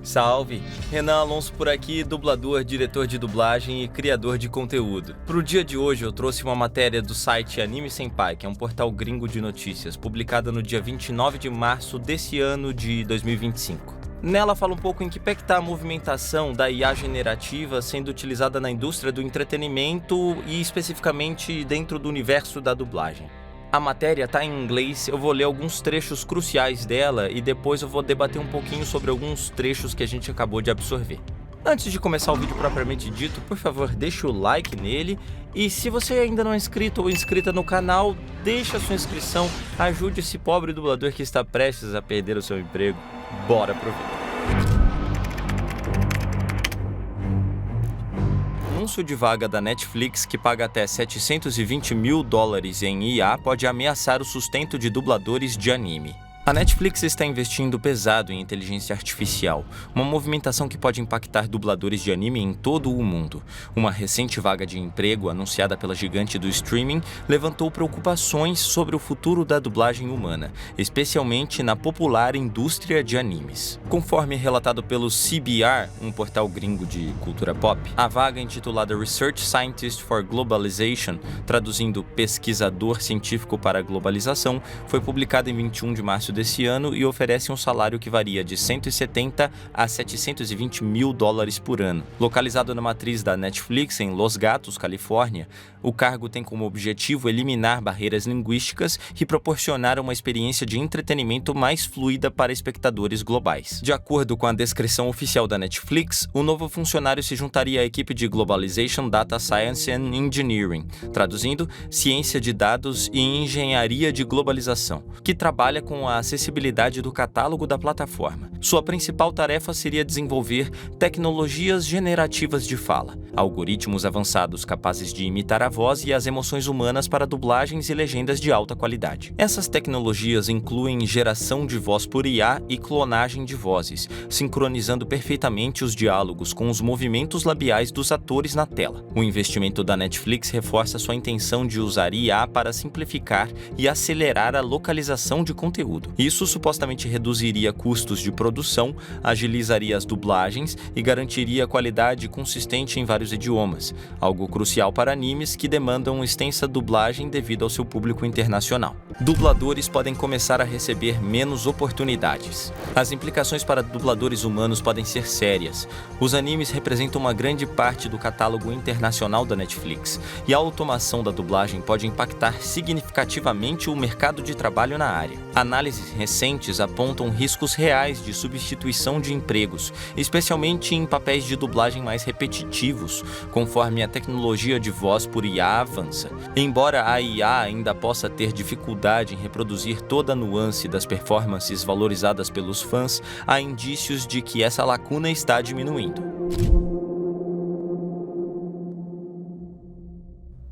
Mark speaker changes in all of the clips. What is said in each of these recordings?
Speaker 1: Salve! Renan Alonso por aqui, dublador, diretor de dublagem e criador de conteúdo. Pro dia de hoje eu trouxe uma matéria do site Anime Senpai, que é um portal gringo de notícias, publicada no dia 29 de março desse ano de 2025. Nela fala um pouco em que pé que tá a movimentação da IA generativa sendo utilizada na indústria do entretenimento e especificamente dentro do universo da dublagem. A matéria tá em inglês, eu vou ler alguns trechos cruciais dela e depois eu vou debater um pouquinho sobre alguns trechos que a gente acabou de absorver. Antes de começar o vídeo propriamente dito, por favor, deixa o like nele e se você ainda não é inscrito ou inscrita no canal, deixa a sua inscrição, ajude esse pobre dublador que está prestes a perder o seu emprego. Bora pro vídeo. Anúncio de vaga da Netflix que paga até $720 mil em IA pode ameaçar o sustento de dubladores de anime. A Netflix está investindo pesado em inteligência artificial, uma movimentação que pode impactar dubladores de anime em todo o mundo. Uma recente vaga de emprego anunciada pela gigante do streaming levantou preocupações sobre o futuro da dublagem humana, especialmente na popular indústria de animes. Conforme relatado pelo CBR, um portal gringo de cultura pop, a vaga intitulada Research Scientist for Globalization, traduzindo pesquisador científico para a globalização, foi publicada em 21 de março desse ano e oferece um salário que varia de 170 a 720 mil dólares por ano. Localizado na matriz da Netflix em Los Gatos, Califórnia, o cargo tem como objetivo eliminar barreiras linguísticas e proporcionar uma experiência de entretenimento mais fluida para espectadores globais. De acordo com a descrição oficial da Netflix, o novo funcionário se juntaria à equipe de Globalization Data Science and Engineering, traduzindo, ciência de dados e engenharia de globalização, que trabalha com a acessibilidade do catálogo da plataforma. Sua principal tarefa seria desenvolver tecnologias generativas de fala, algoritmos avançados capazes de imitar a voz e as emoções humanas para dublagens e legendas de alta qualidade. Essas tecnologias incluem geração de voz por IA e clonagem de vozes, sincronizando perfeitamente os diálogos com os movimentos labiais dos atores na tela. O investimento da Netflix reforça sua intenção de usar IA para simplificar e acelerar a localização de conteúdo. Isso supostamente reduziria custos de produção, agilizaria as dublagens e garantiria qualidade consistente em vários idiomas, algo crucial para animes que demandam extensa dublagem devido ao seu público internacional. Dubladores podem começar a receber menos oportunidades. As implicações para dubladores humanos podem ser sérias. Os animes representam uma grande parte do catálogo internacional da Netflix, e a automação da dublagem pode impactar significativamente o mercado de trabalho na área. Análises recentes apontam riscos reais de substituição de empregos, especialmente em papéis de dublagem mais repetitivos, conforme a tecnologia de voz por IA avança. Embora a IA ainda possa ter dificuldade em reproduzir toda a nuance das performances valorizadas pelos fãs, há indícios de que essa lacuna está diminuindo.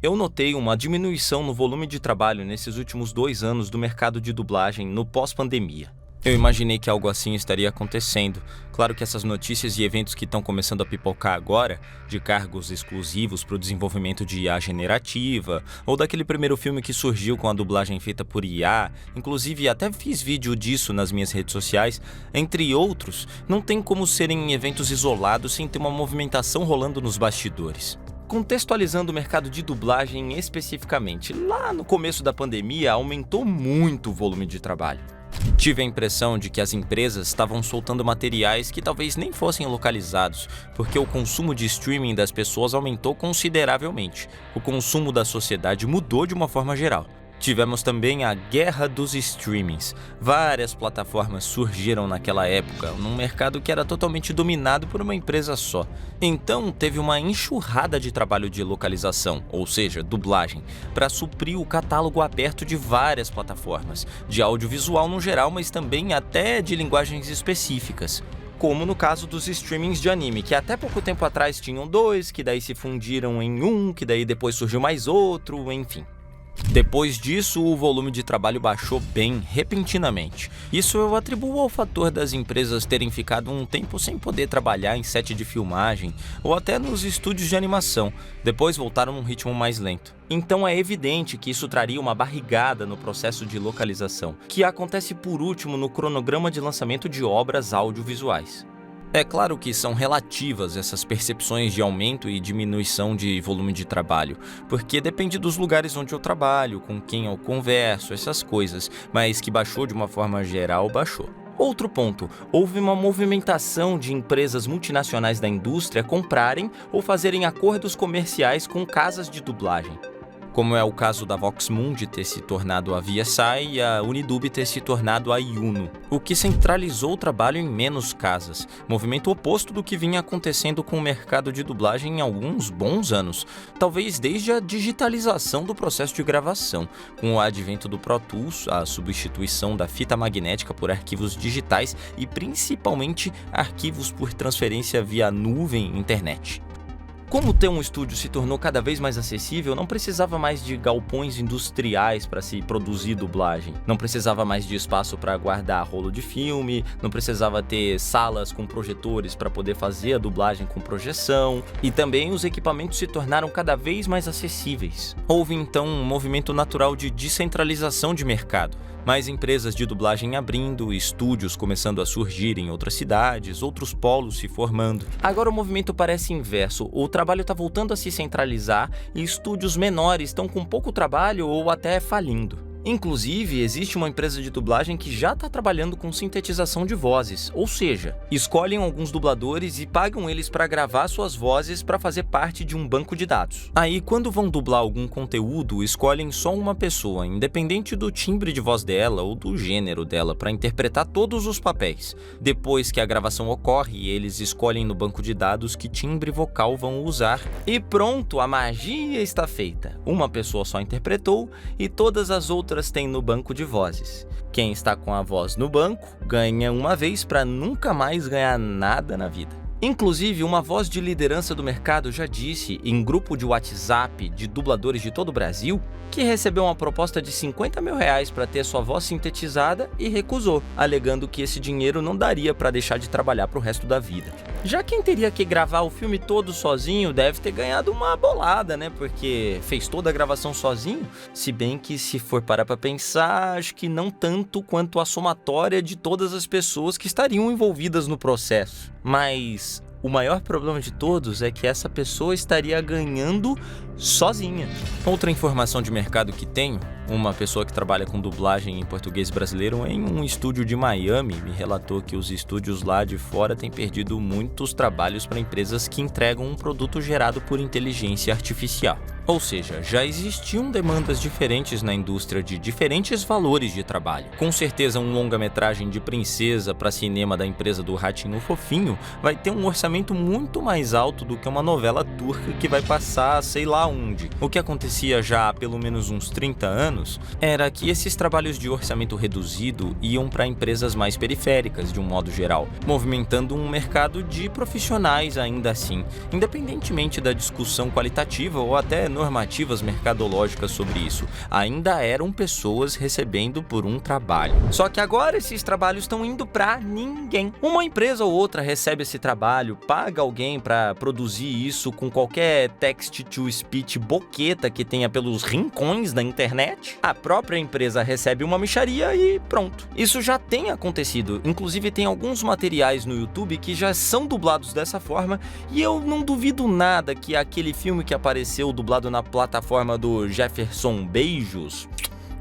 Speaker 1: Eu notei uma diminuição no volume de trabalho nesses últimos 2 anos do mercado de dublagem no pós-pandemia. Eu imaginei que algo assim estaria acontecendo. Claro que essas notícias e eventos que estão começando a pipocar agora, de cargos exclusivos para o desenvolvimento de IA generativa, ou daquele primeiro filme que surgiu com a dublagem feita por IA, inclusive até fiz vídeo disso nas minhas redes sociais, entre outros, não tem como serem eventos isolados sem ter uma movimentação rolando nos bastidores. Contextualizando o mercado de dublagem especificamente, lá no começo da pandemia aumentou muito o volume de trabalho. Tive a impressão de que as empresas estavam soltando materiais que talvez nem fossem localizados, porque o consumo de streaming das pessoas aumentou consideravelmente. O consumo da sociedade mudou de uma forma geral. Tivemos também a guerra dos streamings. Várias plataformas surgiram naquela época, num mercado que era totalmente dominado por uma empresa só. Então, teve uma enxurrada de trabalho de localização, ou seja, dublagem, para suprir o catálogo aberto de várias plataformas, de audiovisual no geral, mas também até de linguagens específicas. Como no caso dos streamings de anime, que até pouco tempo atrás tinham 2, que daí se fundiram em um, que daí depois surgiu mais outro, enfim. Depois disso, o volume de trabalho baixou bem repentinamente. Isso eu atribuo ao fator das empresas terem ficado um tempo sem poder trabalhar em set de filmagem ou até nos estúdios de animação, depois voltaram num ritmo mais lento. Então é evidente que isso traria uma barrigada no processo de localização, que acontece por último no cronograma de lançamento de obras audiovisuais. É claro que são relativas essas percepções de aumento e diminuição de volume de trabalho, porque depende dos lugares onde eu trabalho, com quem eu converso, essas coisas, mas que baixou de uma forma geral, baixou. Outro ponto, houve uma movimentação de empresas multinacionais da indústria comprarem ou fazerem acordos comerciais com casas de dublagem, como é o caso da Vox Mundi ter se tornado a Viasat e a Unidub ter se tornado a Iuno, o que centralizou o trabalho em menos casas, movimento oposto do que vinha acontecendo com o mercado de dublagem em alguns bons anos, talvez desde a digitalização do processo de gravação, com o advento do Pro Tools, a substituição da fita magnética por arquivos digitais e principalmente arquivos por transferência via nuvem e internet. Como ter um estúdio se tornou cada vez mais acessível, não precisava mais de galpões industriais para se produzir dublagem, não precisava mais de espaço para guardar rolo de filme, não precisava ter salas com projetores para poder fazer a dublagem com projeção, e também os equipamentos se tornaram cada vez mais acessíveis. Houve então um movimento natural de descentralização de mercado. Mais empresas de dublagem abrindo, estúdios começando a surgir em outras cidades, outros polos se formando. Agora o movimento parece inverso, o trabalho está voltando a se centralizar e estúdios menores estão com pouco trabalho ou até falindo. Inclusive, existe uma empresa de dublagem que já está trabalhando com sintetização de vozes, ou seja, escolhem alguns dubladores e pagam eles para gravar suas vozes para fazer parte de um banco de dados. Aí, quando vão dublar algum conteúdo, escolhem só uma pessoa, independente do timbre de voz dela ou do gênero dela, para interpretar todos os papéis. Depois que a gravação ocorre, eles escolhem no banco de dados que timbre vocal vão usar e pronto, a magia está feita. Uma pessoa só interpretou e todas as outras têm no banco de vozes. Quem está com a voz no banco ganha uma vez para nunca mais ganhar nada na vida. Inclusive, uma voz de liderança do mercado já disse em grupo de WhatsApp de dubladores de todo o Brasil que recebeu uma proposta de R$50 mil para ter sua voz sintetizada e recusou, alegando que esse dinheiro não daria para deixar de trabalhar para o resto da vida. Já quem teria que gravar o filme todo sozinho deve ter ganhado uma bolada, né? Porque fez toda a gravação sozinho, se bem que se for parar para pensar, acho que não tanto quanto a somatória de todas as pessoas que estariam envolvidas no processo. Mas o maior problema de todos é que essa pessoa estaria ganhando sozinha. Outra informação de mercado que tenho, uma pessoa que trabalha com dublagem em português brasileiro em um estúdio de Miami me relatou que os estúdios lá de fora têm perdido muitos trabalhos para empresas que entregam um produto gerado por inteligência artificial. Ou seja, já existiam demandas diferentes na indústria de diferentes valores de trabalho. Com certeza um longa-metragem de princesa para cinema da empresa do Ratinho Fofinho vai ter um orçamento muito mais alto do que uma novela turca que vai passar sei lá onde. O que acontecia já há pelo menos uns 30 anos era que esses trabalhos de orçamento reduzido iam para empresas mais periféricas de um modo geral, movimentando um mercado de profissionais ainda assim, independentemente da discussão qualitativa ou até normativas mercadológicas sobre isso, ainda eram pessoas recebendo por um trabalho. Só que agora esses trabalhos estão indo para ninguém. Uma empresa ou outra recebe esse trabalho, paga alguém para produzir isso com qualquer text-to-speech boqueta que tenha pelos rincões da internet, a própria empresa recebe uma mixaria e pronto. Isso já tem acontecido, inclusive tem alguns materiais no YouTube que já são dublados dessa forma e eu não duvido nada que aquele filme que apareceu dublado na plataforma do Jefferson Beijos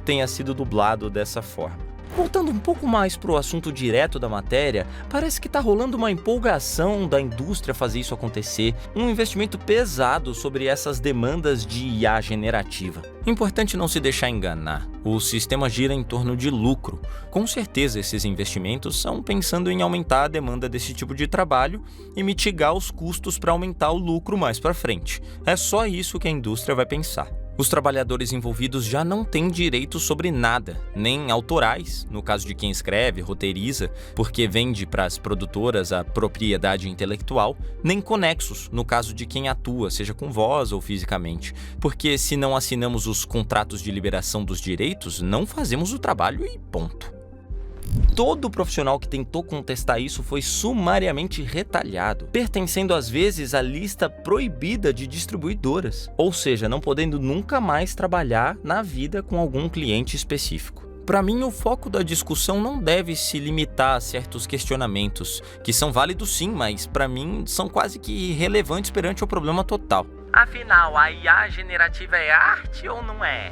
Speaker 1: tenha sido dublado dessa forma. Voltando um pouco mais para o assunto direto da matéria, parece que está rolando uma empolgação da indústria fazer isso acontecer, um investimento pesado sobre essas demandas de IA generativa. Importante não se deixar enganar, o sistema gira em torno de lucro. Com certeza esses investimentos são pensando em aumentar a demanda desse tipo de trabalho e mitigar os custos para aumentar o lucro mais para frente. É só isso que a indústria vai pensar. Os trabalhadores envolvidos já não têm direitos sobre nada, nem autorais, no caso de quem escreve, roteiriza, porque vende para as produtoras a propriedade intelectual, nem conexos, no caso de quem atua, seja com voz ou fisicamente, porque se não assinamos os contratos de liberação dos direitos, não fazemos o trabalho e ponto. Todo profissional que tentou contestar isso foi sumariamente retalhado, pertencendo às vezes à lista proibida de distribuidoras, ou seja, não podendo nunca mais trabalhar na vida com algum cliente específico. Para mim, o foco da discussão não deve se limitar a certos questionamentos, que são válidos sim, mas para mim são quase que irrelevantes perante o problema total. Afinal, a IA generativa é arte ou não é?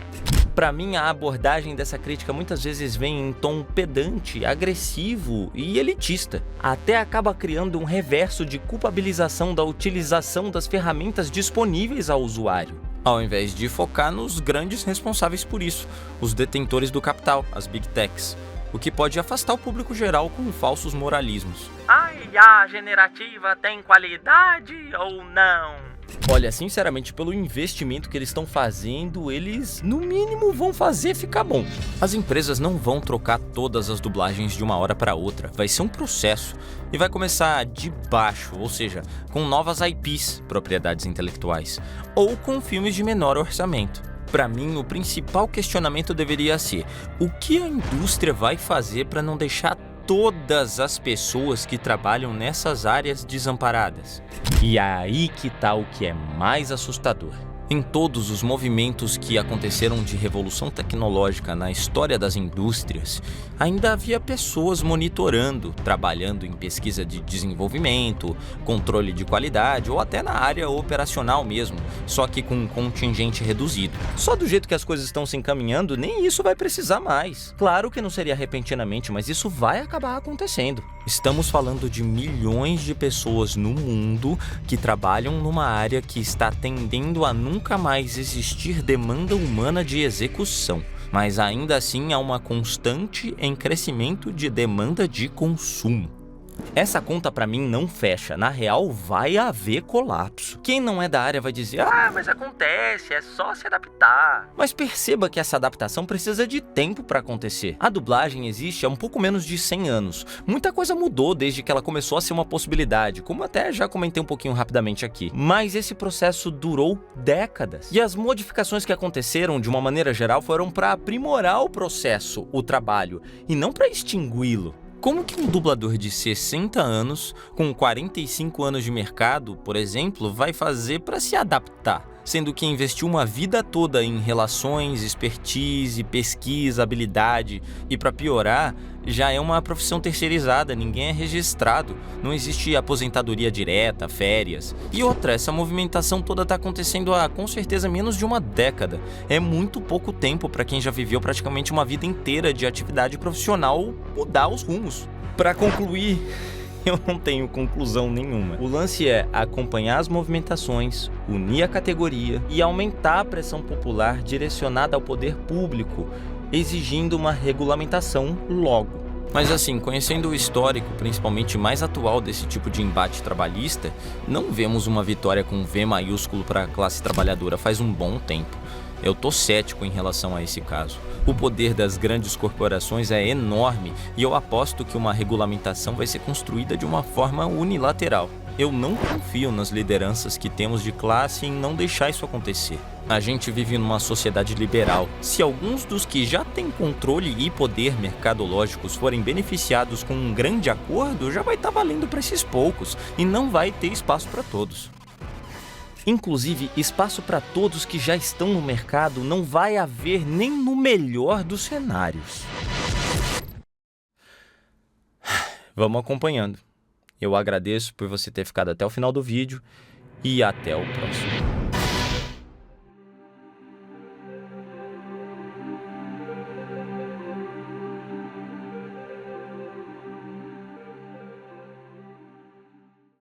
Speaker 1: Para mim, a abordagem dessa crítica muitas vezes vem em tom pedante, agressivo e elitista. Até acaba criando um reverso de culpabilização da utilização das ferramentas disponíveis ao usuário, ao invés de focar nos grandes responsáveis por isso, os detentores do capital, as Big Techs, o que pode afastar o público geral com falsos moralismos. A IA generativa tem qualidade ou não? Olha, sinceramente, pelo investimento que eles estão fazendo, eles, no mínimo, vão fazer ficar bom. As empresas não vão trocar todas as dublagens de uma hora para outra. Vai ser um processo. E vai começar de baixo, ou seja, com novas IPs, propriedades intelectuais, ou com filmes de menor orçamento. Para mim, o principal questionamento deveria ser: o que a indústria vai fazer para não deixar todas as pessoas que trabalham nessas áreas desamparadas? E é aí que tá o que é mais assustador. Em todos os movimentos que aconteceram de revolução tecnológica na história das indústrias, ainda havia pessoas monitorando, trabalhando em pesquisa de desenvolvimento, controle de qualidade ou até na área operacional mesmo, só que com um contingente reduzido. Só do jeito que as coisas estão se encaminhando, nem isso vai precisar mais. Claro que não seria repentinamente, mas isso vai acabar acontecendo. Estamos falando de milhões de pessoas no mundo que trabalham numa área que está tendendo a nunca mais existir demanda humana de execução, mas ainda assim há uma constante em crescimento de demanda de consumo. Essa conta pra mim não fecha, na real vai haver colapso. Quem não é da área vai dizer: ah, mas acontece, é só se adaptar. Mas perceba que essa adaptação precisa de tempo pra acontecer. A dublagem existe há um pouco menos de 100 anos. Muita coisa mudou desde que ela começou a ser uma possibilidade, como até já comentei um pouquinho rapidamente aqui. Mas esse processo durou décadas. E as modificações que aconteceram, de uma maneira geral, foram pra aprimorar o processo, o trabalho, e não pra extingui-lo. Como que um dublador de 60 anos, com 45 anos de mercado, por exemplo, vai fazer para se adaptar? Sendo que investiu uma vida toda em relações, expertise, pesquisa, habilidade e, para piorar, já é uma profissão terceirizada, ninguém é registrado, não existe aposentadoria direta, férias. E outra, essa movimentação toda está acontecendo há, com certeza, menos de uma década. É muito pouco tempo para quem já viveu praticamente uma vida inteira de atividade profissional mudar os rumos. Para concluir, eu não tenho conclusão nenhuma. O lance é acompanhar as movimentações, unir a categoria e aumentar a pressão popular direcionada ao poder público, exigindo uma regulamentação logo. Mas assim, conhecendo o histórico, principalmente mais atual desse tipo de embate trabalhista, não vemos uma vitória com V maiúsculo para a classe trabalhadora faz um bom tempo. Eu tô cético em relação a esse caso. O poder das grandes corporações é enorme e eu aposto que uma regulamentação vai ser construída de uma forma unilateral. Eu não confio nas lideranças que temos de classe em não deixar isso acontecer. A gente vive numa sociedade liberal. Se alguns dos que já têm controle e poder mercadológicos forem beneficiados com um grande acordo, já vai estar valendo para esses poucos e não vai ter espaço para todos. Inclusive, espaço para todos que já estão no mercado não vai haver nem no melhor dos cenários. Vamos acompanhando. Eu agradeço por você ter ficado até o final do vídeo e até o próximo.